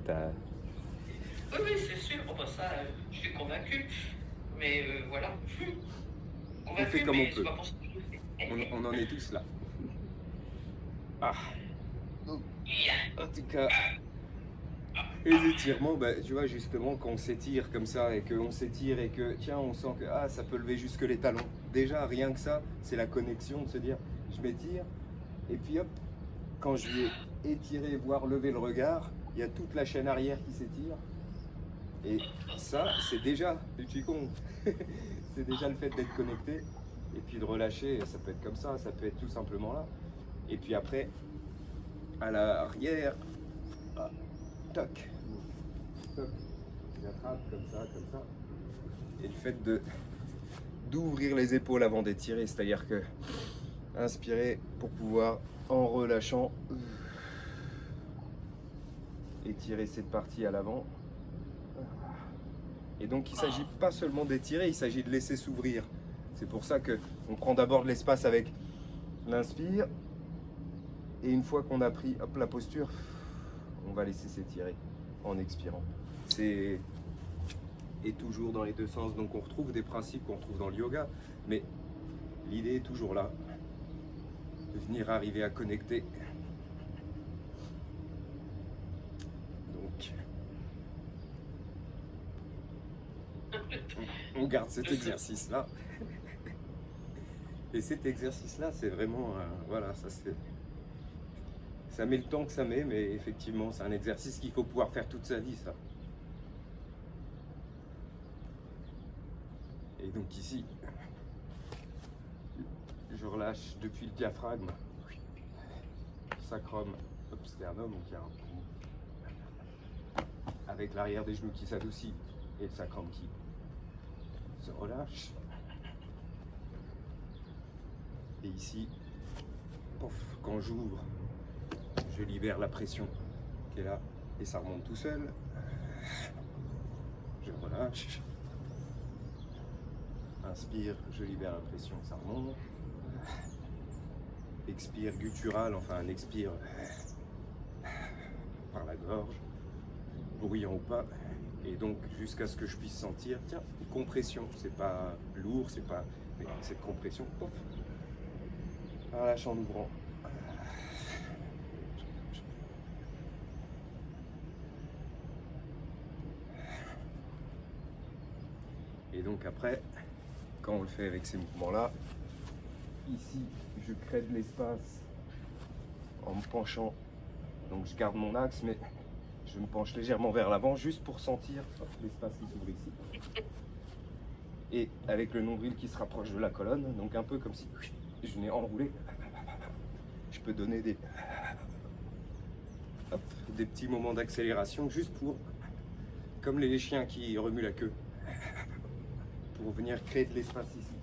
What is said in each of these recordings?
t'as... Oui, oui, c'est sûr. Bon, bah, ça, je suis convaincu. Mais voilà. On fait Convaincu, comme on mais c'est peut. pas pour ça que je le fais. On en est tous là. Ah, donc, en tout cas, les étirements, bah, tu vois, justement, quand on s'étire comme ça et qu'on s'étire et que, tiens, on sent que ah, ça peut lever jusque les talons. Déjà, rien que ça, c'est la connexion de se dire, je m'étire, et puis hop, quand je vais étirer, voire lever le regard, il y a toute la chaîne arrière qui s'étire. Et ça, c'est déjà du Qigong. C'est déjà le fait d'être connecté et puis de relâcher. Ça peut être comme ça peut être tout simplement là. Et puis après, à l'arrière, ah, toc, toc, j'attrape comme ça. Et le fait d'ouvrir les épaules avant d'étirer, c'est-à-dire que inspirer pour pouvoir, en relâchant, étirer cette partie à l'avant. Et donc il ne s'agit pas seulement d'étirer, il s'agit de laisser s'ouvrir. C'est pour ça qu'on prend d'abord de l'espace avec l'inspire. Et une fois qu'on a pris hop, la posture, on va laisser s'étirer en expirant. C'est et toujours dans les deux sens. Donc on retrouve des principes qu'on retrouve dans le yoga. Mais l'idée est toujours là. De venir arriver à connecter. Donc on garde cet exercice-là. Et cet exercice-là, c'est vraiment, voilà, ça met le temps que ça met, mais effectivement, c'est un exercice qu'il faut pouvoir faire toute sa vie, ça. Et donc ici, je relâche depuis le diaphragme, sacrum, sternum, donc il y a un trou avec l'arrière des genoux qui s'adoucit et le sacrum qui se relâche. Et ici, pof, quand j'ouvre, je libère la pression qui est là et ça remonte tout seul. Je relâche. Inspire, je libère la pression, ça remonte. Expire guttural, enfin un expire par la gorge, bruyant ou pas. Et donc jusqu'à ce que je puisse sentir, tiens, une compression. C'est pas lourd, c'est pas. Mais cette compression, pof. Relâche en ouvrant. Et donc après, quand on le fait avec ces mouvements-là, ici, je crée de l'espace en me penchant. Donc je garde mon axe, mais je me penche légèrement vers l'avant, juste pour sentir l'espace qui s'ouvre ici. Et avec le nombril qui se rapproche de la colonne, donc un peu comme si je venais enrouler. Je peux donner des petits moments d'accélération, juste pour, comme les chiens qui remuent la queue, pour venir créer de l'espace ici.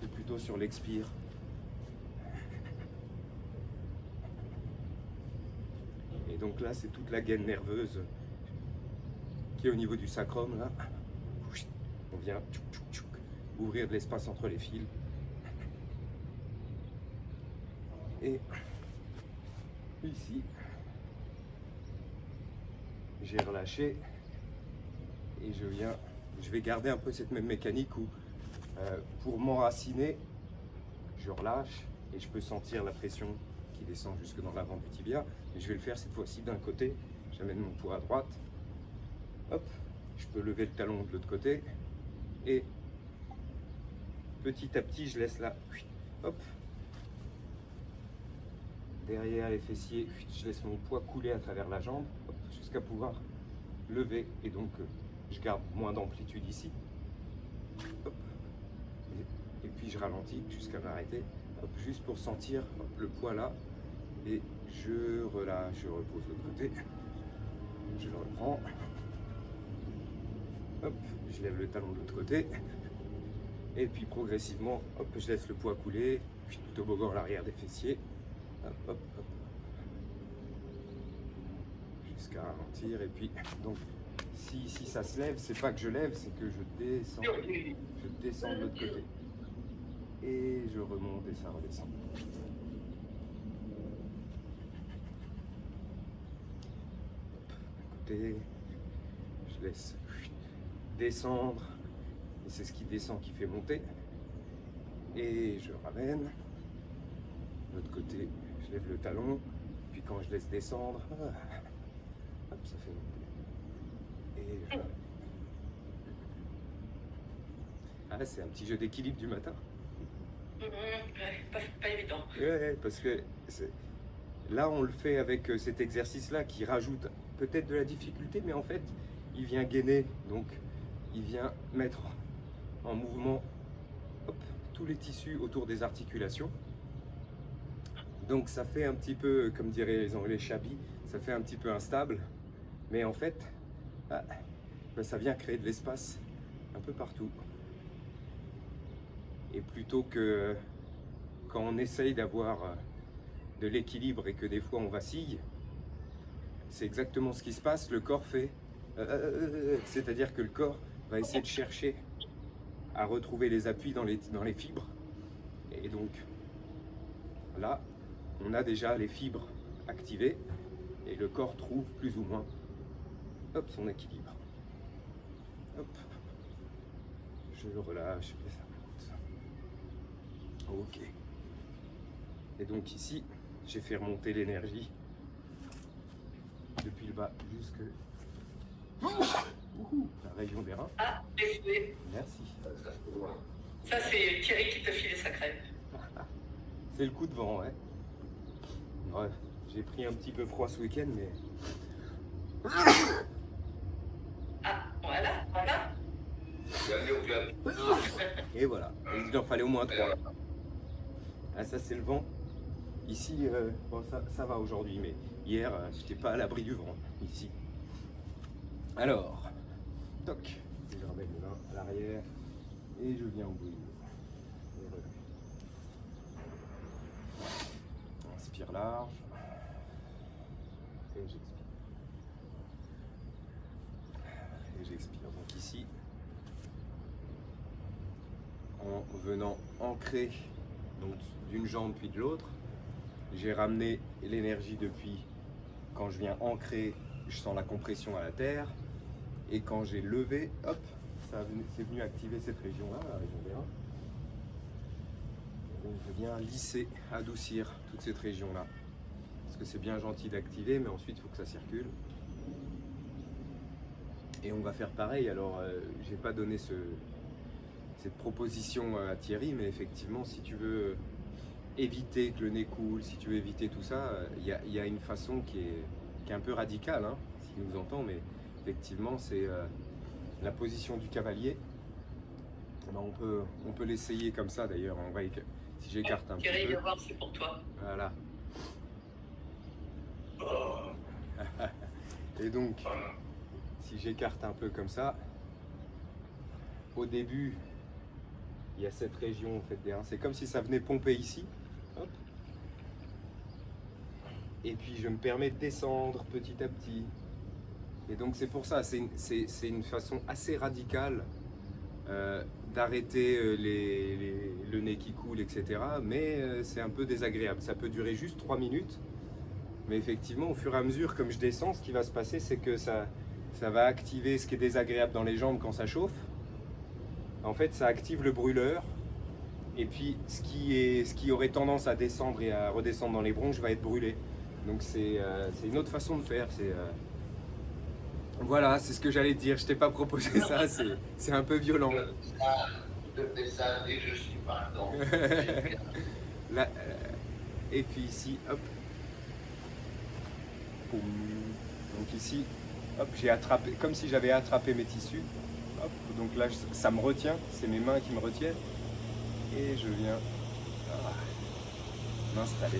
C'est plutôt sur l'expire. Et donc là, c'est toute la gaine nerveuse qui est au niveau du sacrum. Là, on vient ouvrir de l'espace entre les fils. Et ici, j'ai relâché et je vais garder un peu cette même mécanique où pour m'enraciner, je relâche et je peux sentir la pression qui descend jusque dans l'avant du tibia. Mais je vais le faire cette fois-ci d'un côté. J'amène mon poids à droite. Hop, je peux lever le talon de l'autre côté. Et petit à petit, je laisse là. Hop. Derrière les fessiers, je laisse mon poids couler à travers la jambe jusqu'à pouvoir lever. Et donc, je garde moins d'amplitude ici. Hop. Et puis, je ralentis jusqu'à m'arrêter. Hop, juste pour sentir le poids là. Et je relâche, je repose de l'autre côté. Je le reprends. Hop, je lève le talon de l'autre côté. Et puis progressivement, hop, je laisse le poids couler. Puis toboggan à l'arrière des fessiers. Hop, hop, hop. Jusqu'à ralentir. Et puis, donc, si ça se lève, c'est pas que je lève, c'est que je descends. Je descends de l'autre côté. Et je remonte et ça redescend. côté, je laisse descendre, et c'est ce qui descend qui fait monter, et je ramène, de l'autre côté, je lève le talon, puis quand je laisse descendre, hop, ça fait monter, et je ramène. Ah, c'est un petit jeu d'équilibre du matin. Pas évident. Ouais, parce que là, on le fait avec cet exercice-là qui rajoute peut-être de la difficulté, mais en fait, il vient gainer, donc il vient mettre en mouvement hop, tous les tissus autour des articulations. Donc ça fait un petit peu, comme diraient les Anglais, shabby, ça fait un petit peu instable, mais en fait, ça vient créer de l'espace un peu partout. Et plutôt que quand on essaye d'avoir de l'équilibre et que des fois on vacille, c'est exactement ce qui se passe, le corps fait... c'est-à-dire que le corps va essayer de chercher à retrouver les appuis dans les fibres. Et donc, là, on a déjà les fibres activées et le corps trouve plus ou moins hop, son équilibre. Hop, je le relâche et ça monte. Ok. Et donc ici, j'ai fait remonter l'énergie depuis le bas jusque la région des reins. Ah, désolé. Merci. Ça, c'est Thierry qui te filait sa crème. C'est le coup de vent, ouais. Ouais, j'ai pris un petit peu froid ce week-end, mais... Ah, voilà. Bienvenue au club. Et voilà, il en fallait au moins 3. Ah, ça c'est le vent. Ici, bon, ça va aujourd'hui, mais hier, j'étais pas à l'abri du vent, ici. Alors, toc, je ramène les mains à l'arrière et je viens au bout. Et relâche. Inspire large. Et j'expire. Et j'expire. Donc ici, en venant ancrer donc d'une jambe puis de l'autre, j'ai ramené l'énergie depuis quand je viens ancrer, je sens la compression à la terre, et quand j'ai levé, hop, c'est venu activer cette région-là, la région des reins. Donc je viens lisser, adoucir toute cette région-là, parce que c'est bien gentil d'activer, mais ensuite il faut que ça circule. Et on va faire pareil. Alors, j'ai pas donné cette proposition à Thierry, mais effectivement, si tu veux éviter que le nez coule, si tu veux éviter tout ça, il y a une façon qui est un peu radicale, hein, s'il nous entend, mais effectivement, c'est la position du cavalier. Ben, on peut l'essayer comme ça d'ailleurs. Si j'écarte un Thierry, petit peu. viens voir, c'est pour toi. Voilà. Et donc, si j'écarte un peu comme ça, au début, il y a cette région en fait des reins. C'est comme si ça venait pomper ici. Hop. Et puis je me permets de descendre petit à petit. Et donc c'est pour ça, c'est une façon assez radicale d'arrêter le nez qui coule, etc. Mais c'est un peu désagréable. Ça peut durer juste 3 minutes. Mais effectivement, au fur et à mesure, comme je descends, ce qui va se passer, c'est que ça va activer ce qui est désagréable dans les jambes quand ça chauffe. En fait, ça active le brûleur. Et puis, ce qui aurait tendance à descendre et à redescendre dans les bronches va être brûlé. Donc, c'est une autre façon de faire. Voilà, c'est ce que j'allais te dire. Je t'ai pas proposé ça. C'est un peu violent. Je fais ça dès que je suis partant. Là, et puis ici, hop. Poum. Donc ici, hop, j'ai attrapé, comme si j'avais attrapé mes tissus. Hop, donc là, ça me retient. C'est mes mains qui me retiennent. Et je viens m'installer.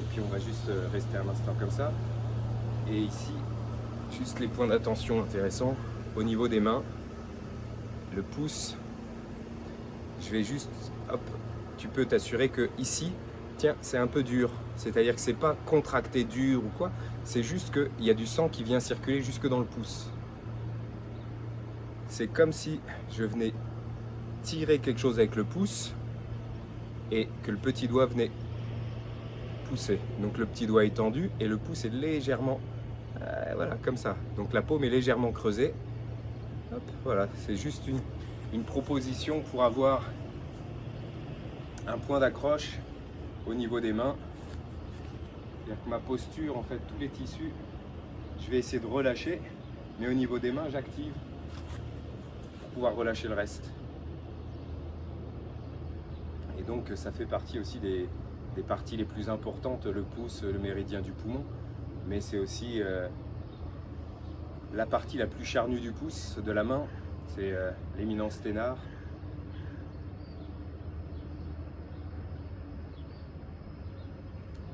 Et puis on va juste rester un instant comme ça. Et ici, juste les points d'attention intéressants. Au niveau des mains, le pouce, je vais juste, hop, tu peux t'assurer que ici, tiens, c'est un peu dur. C'est-à-dire que c'est pas contracté dur ou quoi, c'est juste qu'il y a du sang qui vient circuler jusque dans le pouce. C'est comme si je venais tirer quelque chose avec le pouce et que le petit doigt venait pousser. Donc le petit doigt est tendu et le pouce est légèrement, voilà, comme ça. Donc la paume est légèrement creusée. Hop, voilà, c'est juste une proposition pour avoir un point d'accroche au niveau des mains. C'est-à-dire que ma posture, en fait, tous les tissus, je vais essayer de relâcher, mais au niveau des mains, j'active pour pouvoir relâcher le reste. Et donc ça fait partie aussi des parties les plus importantes, le pouce, le méridien du poumon, mais c'est aussi la partie la plus charnue du pouce, de la main, c'est l'éminence ténare.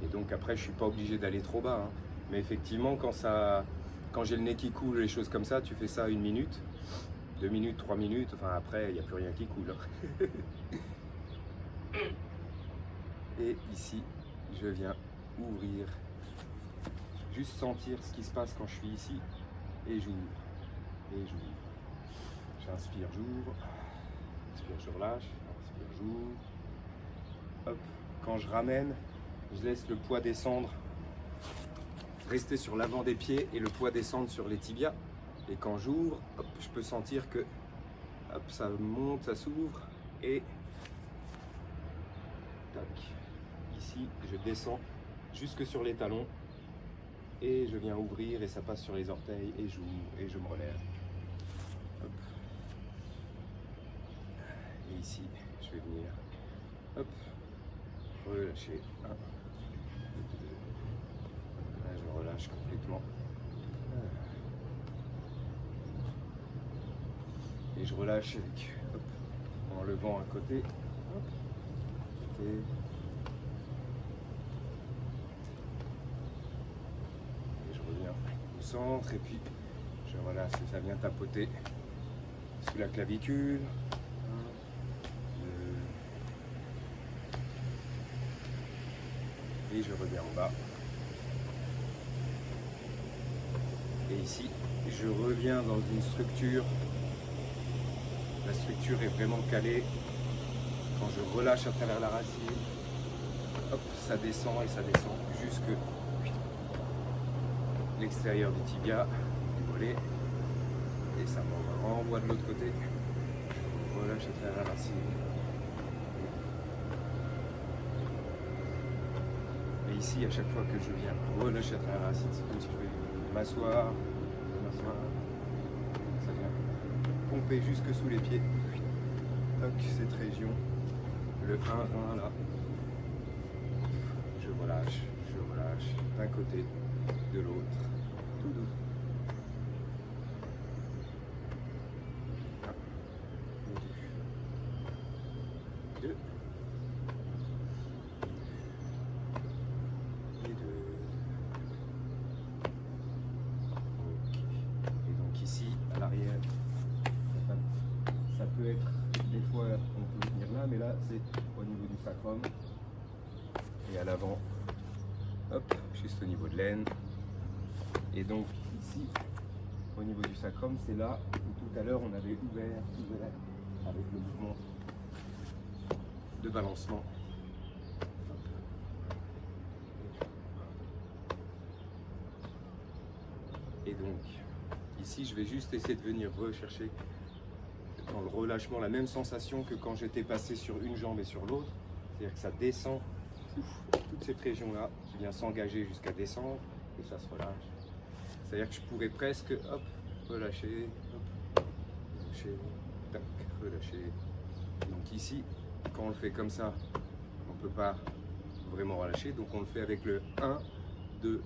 Et donc après je suis pas obligé d'aller trop bas, hein. Mais effectivement quand j'ai le nez qui coule, les choses comme ça, tu fais ça 1 minute, 2 minutes, 3 minutes, enfin après il n'y a plus rien qui coule, hein. Et ici, je viens ouvrir, juste sentir ce qui se passe quand je suis ici, et j'ouvre, et j'ouvre. J'inspire, j'ouvre, inspire, je relâche, inspire, j'ouvre. Hop, quand je ramène, je laisse le poids descendre, rester sur l'avant des pieds et le poids descendre sur les tibias. Et quand j'ouvre, hop, je peux sentir que hop, ça monte, ça s'ouvre, et tac. Ici, je descends jusque sur les talons et je viens ouvrir et ça passe sur les orteils et j'ouvre et je me relève. Hop. Et ici, je vais venir, hop, relâcher. 1, 2, là je relâche complètement. Et je relâche avec, hop, en levant un côté. Hop. Et je reviens au centre et puis je relâche et ça vient tapoter sous la clavicule. 1, 2. Et je reviens en bas. Et ici, je reviens dans une structure. La structure est vraiment calée. Quand je relâche à travers la racine, hop, ça descend et ça descend jusque l'extérieur du tibia, du mollet, et ça me renvoie de l'autre côté. Je relâche à travers la racine. Et ici, à chaque fois que je viens relâcher à travers la racine, c'est comme si je vais m'asseoir, ça vient pomper jusque sous les pieds. Toc, cette région. Le 1 rein là, je relâche d'un côté, de l'autre, tout doux. 1, 2, 2, et 2. Ok. Et donc ici, à l'arrière, ça peut être, des fois on peut venir là, mais là c'est au niveau du sacrum. Et à l'avant, hop, juste au niveau de l'aine. Et donc ici, au niveau du sacrum, c'est là où tout à l'heure on avait ouvert avec le mouvement de balancement. Et donc ici, je vais juste essayer de venir rechercher dans le relâchement la même sensation que quand j'étais passé sur une jambe et sur l'autre. C'est-à-dire que ça descend, toute cette région-là qui vient s'engager jusqu'à descendre et ça se relâche. C'est-à-dire que je pourrais presque, hop, relâcher, hop, relâcher, tac, relâcher. Donc ici, quand on le fait comme ça, on ne peut pas vraiment relâcher. Donc on le fait avec le 1, 2,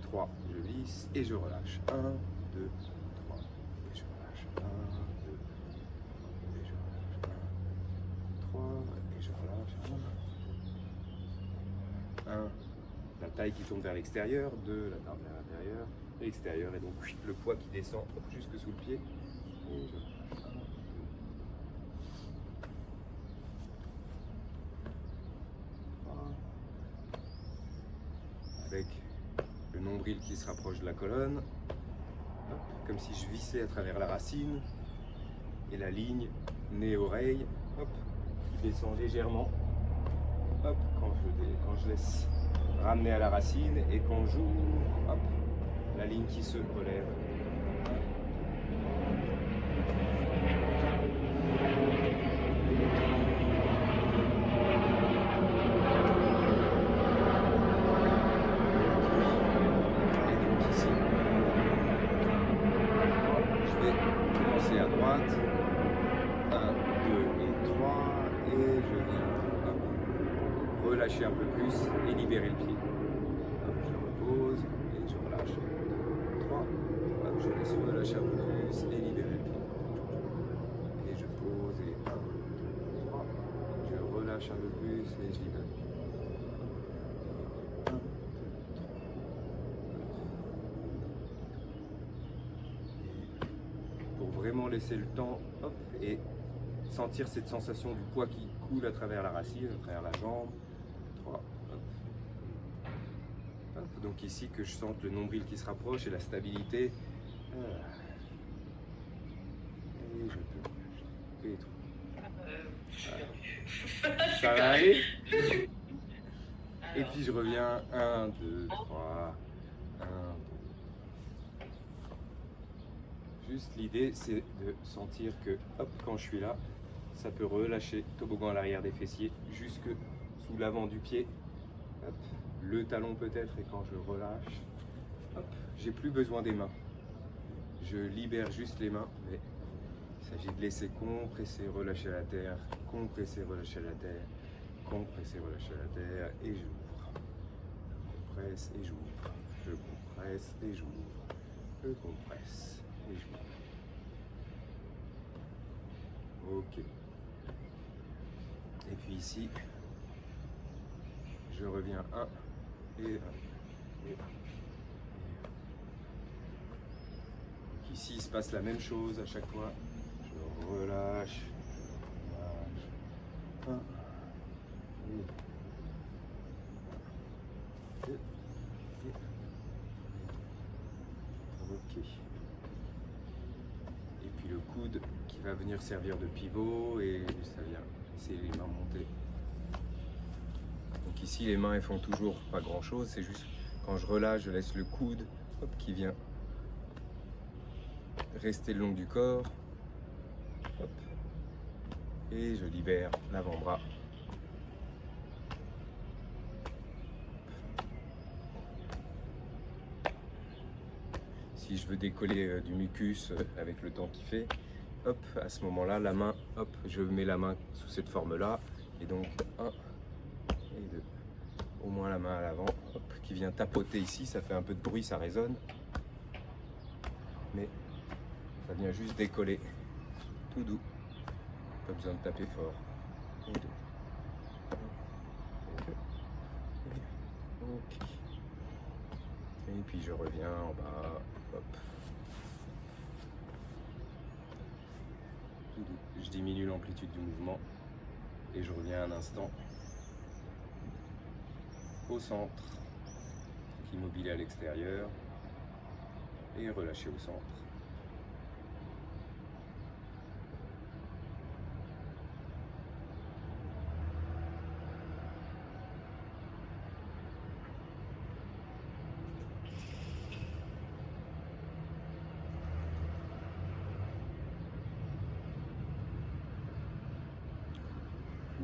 3. Je visse et je relâche. 1, 2, 3. Et je relâche. 1, 2, et je relâche. 1, 3. Et je relâche. 1. La taille qui tourne vers l'extérieur. 2. La taille vers l'intérieur. L'extérieur. Et donc le poids qui descend jusque sous le pied. Et je relâche. 1, 2. Avec le nombril qui se rapproche de la colonne, hop, comme si je vissais à travers la racine, et la ligne nez-oreille, hop, qui descend légèrement, hop, quand je laisse ramener à la racine et quand j'ouvre, hop, la ligne qui se relève. À droite, 1, 2 et 3, et je viens relâcher un peu plus et libérer le pied. Hop, je repose et je relâche. 3, hop, je laisse relâcher un peu plus et libérer le pied. Et je pose et 1, 2, 3, je relâche un peu plus et je libère le pied. 1, 2, 3. Pour vraiment laisser le temps, hop, et sentir cette sensation du poids qui coule à travers la racine, à travers la jambe. 3, hop. Hop. Donc ici que je sente le nombril qui se rapproche et la stabilité. Et je peux. Et 3. Ça va aller. Et puis je reviens. 1, 2, 3. 1, 2. Juste l'idée, c'est de sentir que, hop, quand je suis là, ça peut relâcher toboggan à l'arrière des fessiers, jusque sous l'avant du pied. Hop, le talon peut-être, et quand je relâche, hop, j'ai plus besoin des mains. Je libère juste les mains, mais il s'agit de laisser compresser, relâcher la terre, compresser, relâcher la terre, compresser, relâcher la terre, et j'ouvre. Je compresse et j'ouvre. Je compresse et j'ouvre. Je compresse. Et je... Ok. Et puis ici, je reviens 1 et 1 et 1. Donc ici, il se passe la même chose à chaque fois. Je relâche, relâche. 1 et 2 et 1. Ok. Le coude qui va venir servir de pivot et ça vient laisser les mains monter. Donc ici les mains elles font toujours pas grand chose, c'est juste quand je relâche, je laisse le coude hop, qui vient rester le long du corps. Hop, et je libère l'avant-bras. Si je veux décoller du mucus avec le temps qu'il fait, hop, à ce moment-là, la main, hop, je mets la main sous cette forme-là, et donc 1 et 2, au moins la main à l'avant, hop, qui vient tapoter ici, ça fait un peu de bruit, ça résonne, mais ça vient juste décoller, tout doux, pas besoin de taper fort, et 2, 1 et 2, ok. Et puis je reviens en bas, hop. Tout doux. Je diminue l'amplitude du mouvement et je reviens un instant au centre, immobilé à l'extérieur et relâché au centre.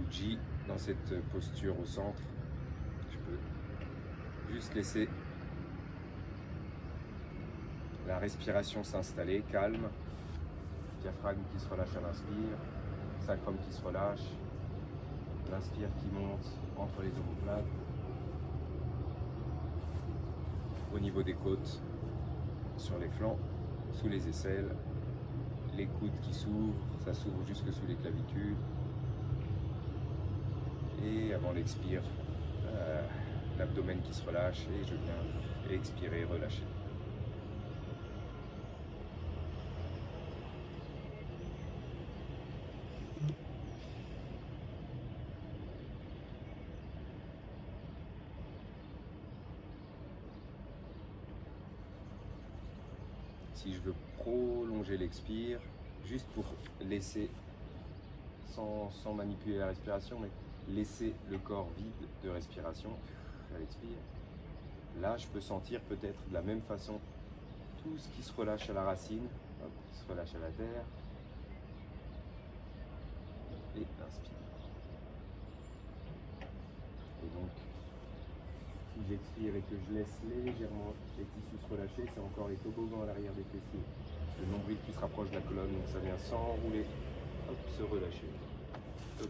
Uji, dans cette posture au centre, je peux juste laisser la respiration s'installer, calme, diaphragme qui se relâche à l'inspire, sacrum qui se relâche, l'inspire qui monte entre les omoplates, au niveau des côtes, sur les flancs, sous les aisselles, les coudes qui s'ouvrent, ça s'ouvre jusque sous les clavicules. Et avant l'expire, l'abdomen qui se relâche et je viens expirer, relâcher. Si je veux prolonger l'expire, juste pour laisser, sans manipuler la respiration, mais laisser le corps vide de respiration. elle expire. Là, je peux sentir peut-être de la même façon tout ce qui se relâche à la racine, hop, qui se relâche à la terre. Et inspire. Et donc, si j'expire et que je laisse légèrement les tissus se relâcher, c'est encore les toboggans à l'arrière des fessiers. Le nombril qui se rapproche de la colonne, donc ça vient s'enrouler, hop, se relâcher. Toc,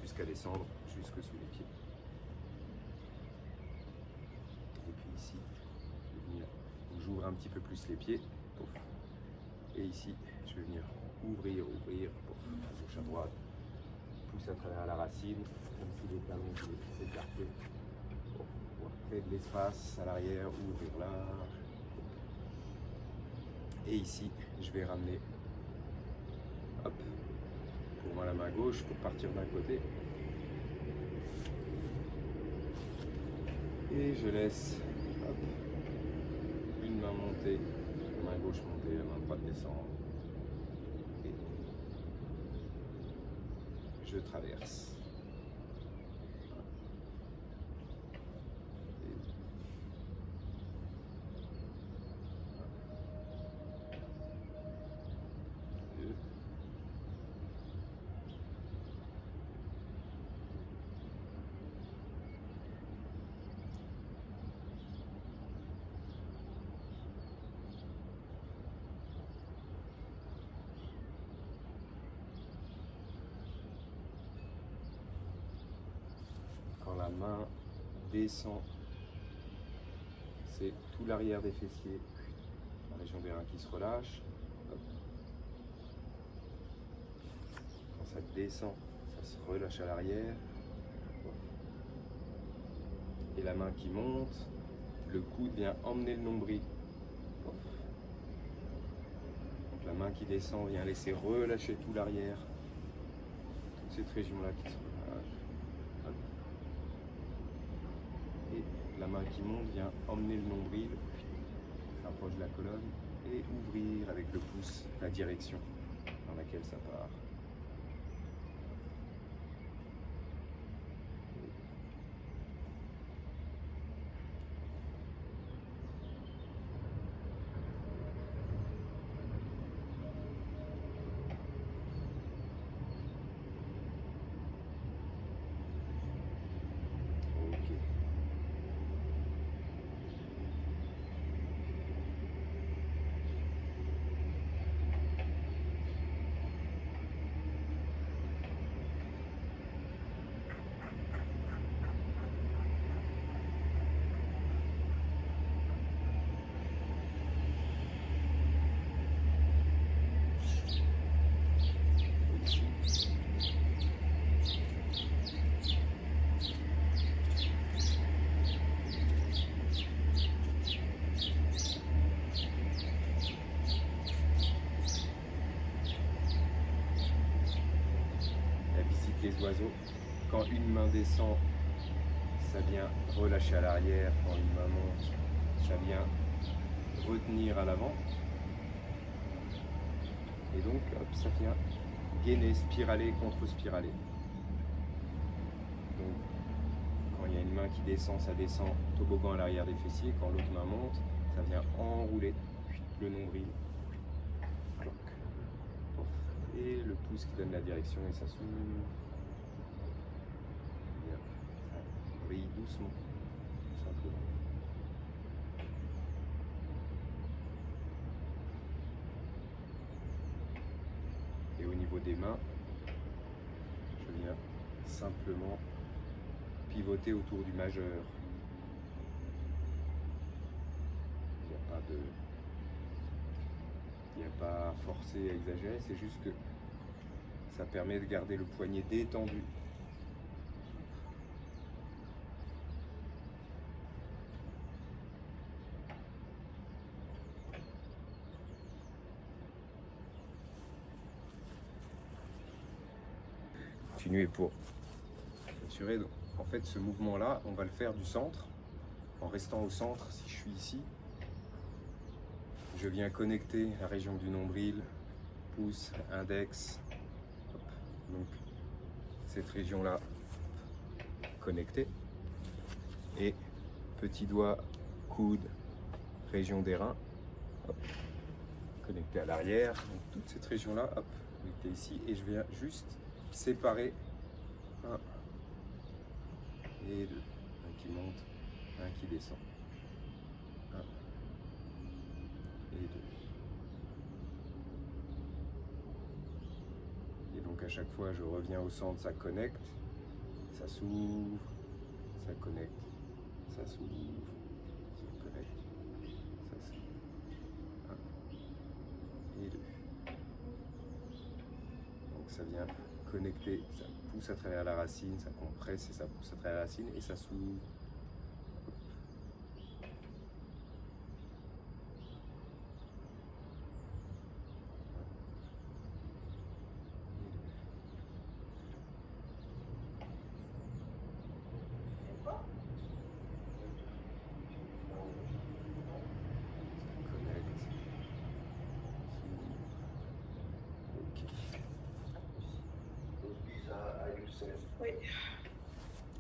jusqu'à descendre, jusque sous les pieds. Et puis ici, je vais venir, j'ouvre un petit peu plus les pieds, pouf. Et ici, je vais venir ouvrir, pouf, à gauche à droite, pousse à travers la racine, comme si les talons voulaient s'écarter, pour pouvoir créer de l'espace à l'arrière, ouvrir large. Et ici, je vais ramener, hop, pour moi la main gauche pour partir d'un côté. Et je laisse, hop, une main monter, la main gauche monter, la main droite descendre. Et je traverse. Quand la main descend, c'est tout l'arrière des fessiers, la région des reins qui se relâche. Hop. Quand ça descend, ça se relâche à l'arrière. Et la main qui monte, le coude vient emmener le nombril. Donc la main qui descend vient laisser relâcher tout l'arrière, toute cette région-là qui se relâche. Hop. Et la main qui monte vient emmener le nombril, s'approche de la colonne et ouvrir avec le pouce la direction dans laquelle ça part. Les oiseaux, quand une main descend, ça vient relâcher à l'arrière, quand une main monte, ça vient retenir à l'avant. Et donc, hop, ça vient gainer, spiraler contre spiraler. Donc, quand il y a une main qui descend, ça descend toboggan à l'arrière des fessiers. Quand l'autre main monte, ça vient enrouler le nombril. Et le pouce qui donne la direction et ça s'ouvre. Ça brille doucement, tout simplement. Et au niveau des mains, je viens simplement pivoter autour du majeur. Il n'y a pas à forcer, à exagérer, c'est juste que ça permet de garder le poignet détendu. Continuer pour assurer. Donc, en fait, ce mouvement-là, on va le faire du centre, en restant au centre. Si je suis ici, je viens connecter la région du nombril, pouce, index. Hop. Donc cette région-là connectée. Et petit doigt, coude, région des reins. Hop. Connecté à l'arrière. Donc toute cette région-là, hop, connecté ici. Et je viens juste séparer un et deux. Un qui monte, un qui descend. Un et deux. Et donc à chaque fois, je reviens au centre, ça connecte, ça s'ouvre, ça connecte, ça s'ouvre, ça connecte, ça s'ouvre. Un et deux. Donc ça vient connecter, ça pousse à travers la racine, ça compresse et ça pousse à travers la racine et ça s'ouvre. Oui.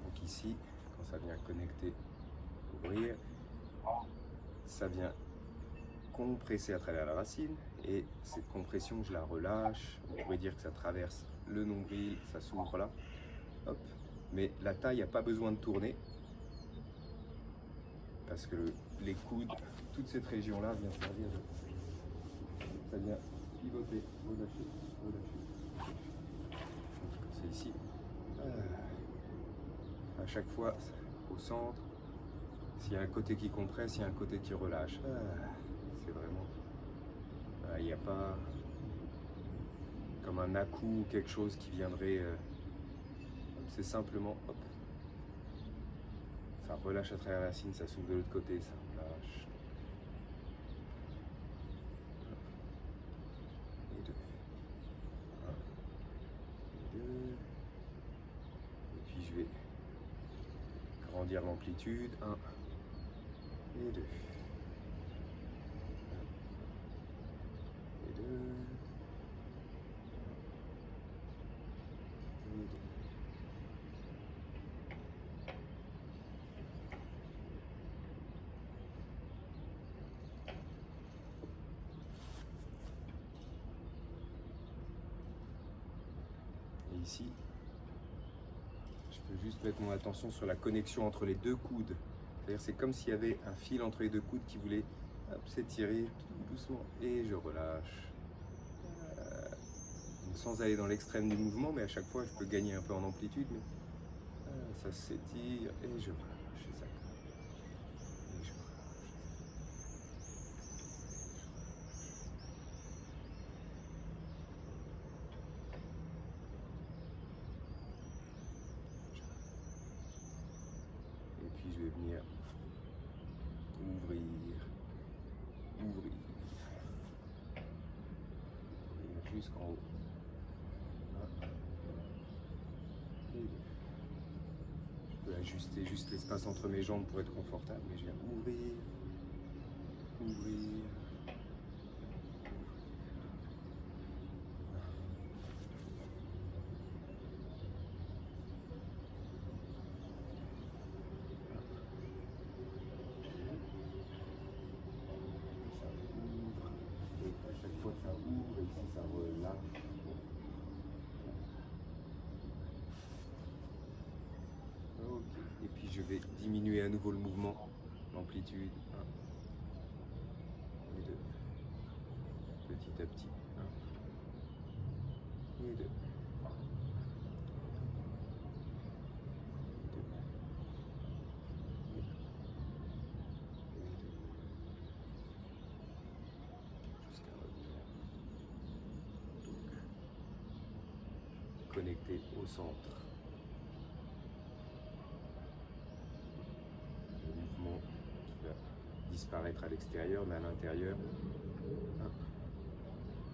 Donc ici, quand ça vient connecter, ouvrir, ça vient compresser à travers la racine et cette compression, je la relâche. On pourrait dire que ça traverse le nombril, ça s'ouvre là. Hop. Mais la taille n'a pas besoin de tourner parce que les coudes, toute cette région-là vient servir de... Ça vient pivoter, relâcher, relâcher. Donc c'est ici. À chaque fois, au centre, s'il y a un côté qui compresse, il y a un côté qui relâche. C'est vraiment... Il n'y a pas comme un à-coup ou quelque chose qui viendrait... c'est simplement, hop, ça relâche à travers la racine, ça s'ouvre de l'autre côté, ça relâche. Et deux. Un, et deux. Et puis je vais grandir l'amplitude. Un et deux. Un et deux. Un et deux. Et ici, je peux juste mettre mon attention sur la connexion entre les deux coudes. C'est-à-dire c'est comme s'il y avait un fil entre les deux coudes qui voulait s'étirer tout doucement. Et je relâche. Sans aller dans l'extrême du mouvement, mais à chaque fois je peux gagner un peu en amplitude. Mais ça s'étire et je relâche. Et ça et je relâche. Et puis je vais venir ouvrir, ouvrir, ouvrir jusqu'en haut. Un, et deux. Je peux ajuster juste l'espace entre mes jambes pour être confortable, mais je viens ouvrir, ouvrir. Ça ouvre et ici ça relâche. Ok, et puis je vais diminuer à nouveau le mouvement, l'amplitude. 1 et 2. Petit à petit. 1 et 2. 2 jusqu'à revenir. Donc, connecté au centre. Le mouvement qui va disparaître à l'extérieur, mais à l'intérieur. 1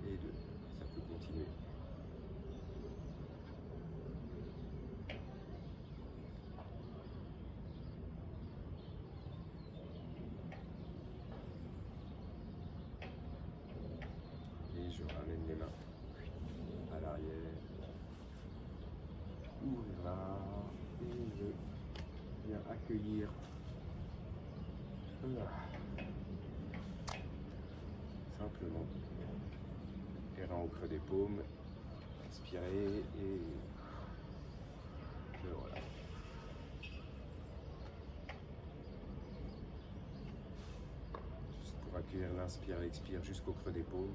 et 2. Ça peut continuer. Et je ramène les mains à l'arrière. Ouvrir là. Et je viens accueillir. accueillir. Simplement. Les reins au creux des paumes. Inspirez et je relâche. Juste pour accueillir l'inspire, l'expire jusqu'au creux des paumes.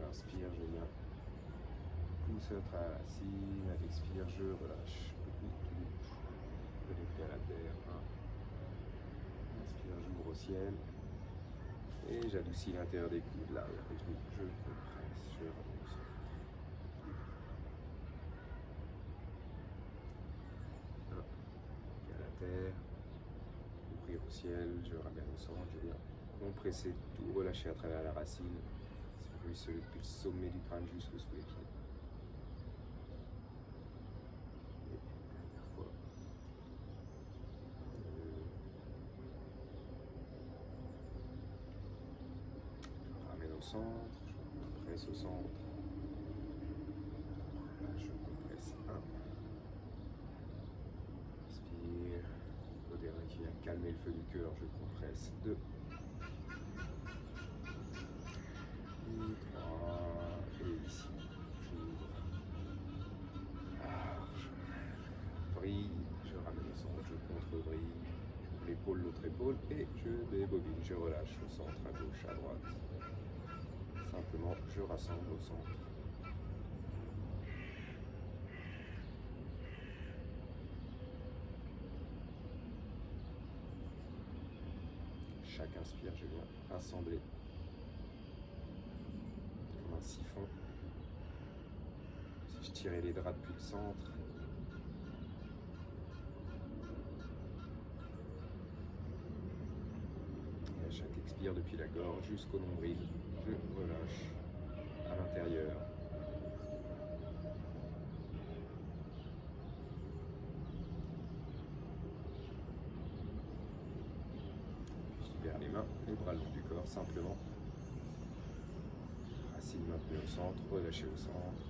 Inspire, je viens pousser à la racine, à l'expire, je relâche. Je les à la terre. Inspire, j'ouvre au ciel. Et j'adoucis l'intérieur des coudes, l'arrière des genoux. Je compresse, je relâche. À la terre. Ouvrir au ciel, je ramène au centre, je viens compresser tout, relâcher à travers la racine. Ruisseler depuis le sommet du crâne jusqu'au sous les pieds. Et dernière fois. Je ramène au centre, je compresse au centre. Là, je compresse 1. Inspire. Au dernier qui vient calmer le feu du cœur, je compresse 2. Et 3, et ici, j'ouvre, je vrille, je ramène au centre, je contre-vrille, j'ouvre l'épaule, l'autre épaule, et je débobine, je relâche au centre, à gauche, à droite. Simplement, je rassemble au centre. Chaque inspire, je viens rassembler. Un siphon. Si je tirais les draps depuis le centre, et à chaque expire depuis la gorge jusqu'au nombril, je relâche à l'intérieur. Je libère les mains, les bras le long du corps, simplement. Racine maintenue au centre, relâchez au centre.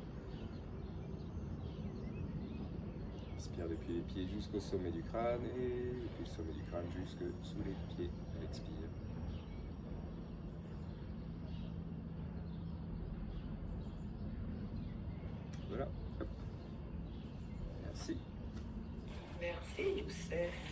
Inspire depuis les pieds jusqu'au sommet du crâne et depuis le sommet du crâne jusque sous les pieds. Expire. Voilà. Hop. Merci. Merci, Youssef.